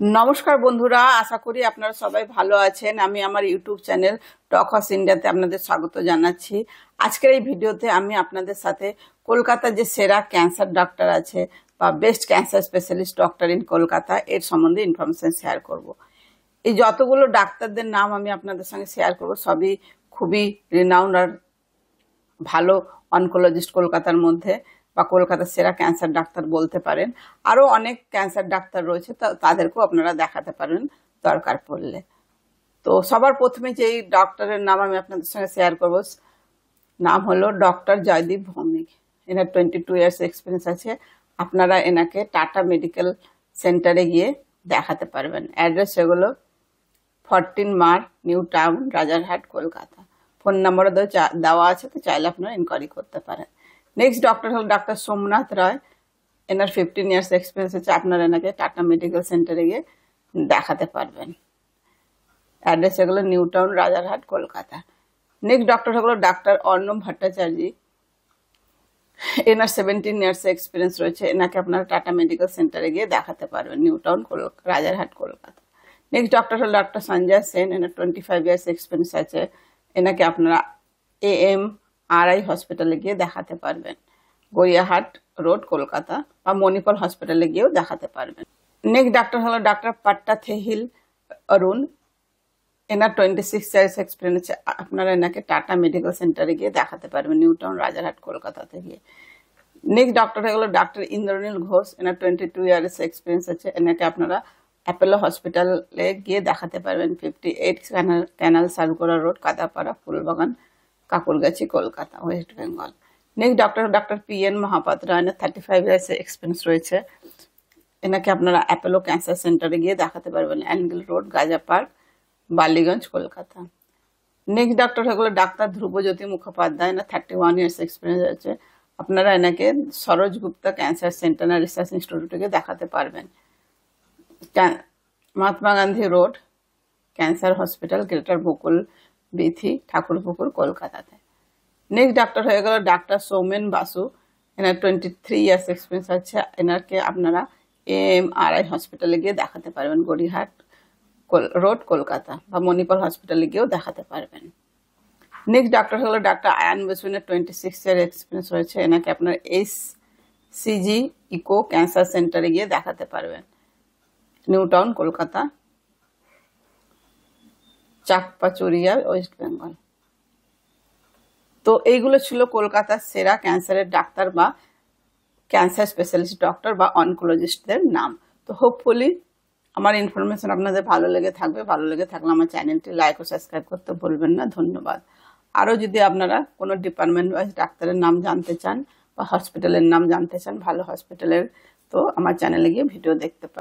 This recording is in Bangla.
নমস্কার বন্ধুরা, আশা করি আপনারা সবাই ভালো আছেন। আমি আমার ইউটিউব চ্যানেল টক অফ ইন্ডিয়াতে আপনাদের স্বাগত জানাচ্ছি। আজকের এই ভিডিওতে আমি আপনাদের সাথে কলকাতার যে সেরা ক্যান্সার ডক্টর আছে বা best cancer specialist doctor in Kolkata এর সম্বন্ধে ইনফরমেশন শেয়ার করব। এই যতগুলো ডাক্তারদের নাম আমি আপনাদের সঙ্গে শেয়ার করব সবই খুবই রিনাউন্ড আর ভালো অনকোলজিস্ট কলকাতার মধ্যে, বা কলকাতার সেরা ক্যান্সার ডাক্তার বলতে পারেন। আরও অনেক ক্যান্সার ডাক্তার রয়েছে, তাদেরকেও আপনারা দেখাতে পারেন দরকার পড়লে। তো সবার প্রথমে যেই ডক্টরের নাম আমি আপনাদের সঙ্গে শেয়ার করব নাম হলো ডক্টর জয়দীপ ভৌমিক। এনার 22 ইয়ার্স এক্সপিরিয়েন্স আছে। আপনারা এনাকে টাটা মেডিকেল সেন্টারে গিয়ে দেখাতে পারবেন। অ্যাড্রেস এগুলো 14 মার, new town, Rajarhat, Kolkata. Phone নাম্বারও দেওয়া আছে, তো চাইলে আপনারা ইনকোয়ারি করতে পারেন। নেক্সট ডক্টর হল ডক্টর সোমনাথ রায়। এনার 15 ইয়ার্স এক্সপিরিয়েন্স আছে। আপনারা এনাকে টাটা মেডিকেল সেন্টারে গিয়ে দেখাতে পারবেন। অ্যাড্রেস এগুলো new town, Rajarhat, Kolkata. Next doctor হলো ডক্টর অর্ণব ভট্টাচার্য। এনার 17 ইয়ার্স এক্সপিরিয়েন্স রয়েছে। এনাকে আপনারা টাটা মেডিকেল সেন্টারে গিয়ে দেখাতে পারবেন, New town, Rajarhat, Kolkata. Next doctor হল ডক্টর সঞ্জয় সেন। এনার 25 ইয়ার্স এক্সপিরিয়েন্স আছে। এনাকে আপনারা AMRI হসপিটালে গিয়ে দেখাতে পারবেন, গড়িয়াহাট রোড, কলকাতা, বা মণিপাল হসপিটালে গিয়েও দেখাতে পারবেন। নেক্সট ডাক্তার হলো ডক্টর পাট্টা থেহিল অরুণ। এনার 26 ইয়ার্স এক্সপিরিয়েন্স আছে। আপনারা এনাকে টাটা মেডিকেল সেন্টারে গিয়ে দেখাতে পারবেন, নিউ টাউন, রাজারহাট, কলকাতাতে গিয়ে। নেক্সট ডক্টর হলো ডক্টর ইন্দ্রনীল ঘোষ। এনার 22 ইয়ার্স এক্সপিরিয়েন্স আছে। এনাকে আপনারা অ্যাপোলো হসপিটালে গিয়ে দেখাতে পারবেন, 58 canal circular road, Kadapara, Phoolbagan, Kankurgachi, Kolkata, West Bengal. Next doctor PN Mahapatra. এনার 35 ইয়ার্স এক্সপিরিয়েন্স রয়েছে। এনাকে আপনারা অ্যাপোলো ক্যান্সার সেন্টারে গিয়ে দেখাতে পারবেন, angle road, Gaja park, Ballygunge, Kolkata. Next doctor হলো ডাক্তার ধ্রুবজ্যোতি মুখোপাধ্যায়। এনার 31 ইয়ার্স এক্সপিরিয়েন্স আছে। আপনারা এনাকে সরোজ গুপ্তা ক্যান্সার সেন্টার আর রিসার্চ ইনস্টিটিউটে দেখাতে পারবেন, Mahatma Gandhi road, cancer hospital, greater Bakul Bithi, Thakurpukur, কলকাতাতে। নেক্সট ডাক্তার হয়ে গেল ডাক্তার সৌমেন বাসু। এনার 23 ইয়ার্স এক্সপিরিয়েন্স আছে। এনাকে আপনারা AMRI হসপিটালে গিয়ে দেখাতে পারবেন, গড়িয়াহাট রোড, কলকাতা, বা মণিপাল হসপিটালে গিয়েও দেখাতে পারবেন। নেক্সট ডাক্তার হলো ডাক্তার আয়ান বসু। এনার 26 ইয়ার এক্সপিরিয়েন্স রয়েছে। এনাকে আপনার SCG ইকো ক্যান্সার সেন্টারে গিয়ে দেখাতে পারবেন, New Town, Kolkata, Chakpachuria, West Bengal. তো এইগুলো ছিল কলকাতার সেরা ক্যান্সারের ডাক্তার বা ক্যান্সার স্পেশালিস্ট ডক্টর বা অনকোলজিস্টদের নাম। তো হোপফুলি আমার ইনফরমেশন আপনাদের ভালো লেগে থাকবে। ভালো লেগে থাকলে আমার চ্যানেলটি লাইক ও সাবস্ক্রাইব করতে ভুলবেন না। ধন্যবাদ। আরও যদি আপনারা কোনো ডিপার্টমেন্ট ওয়াইজ ডাক্তারের নাম জানতে চান বা হসপিটালের নাম জানতে চান, ভালো হসপিটালের, তো আমার চ্যানেলে গিয়ে ভিডিও দেখতে পারেন।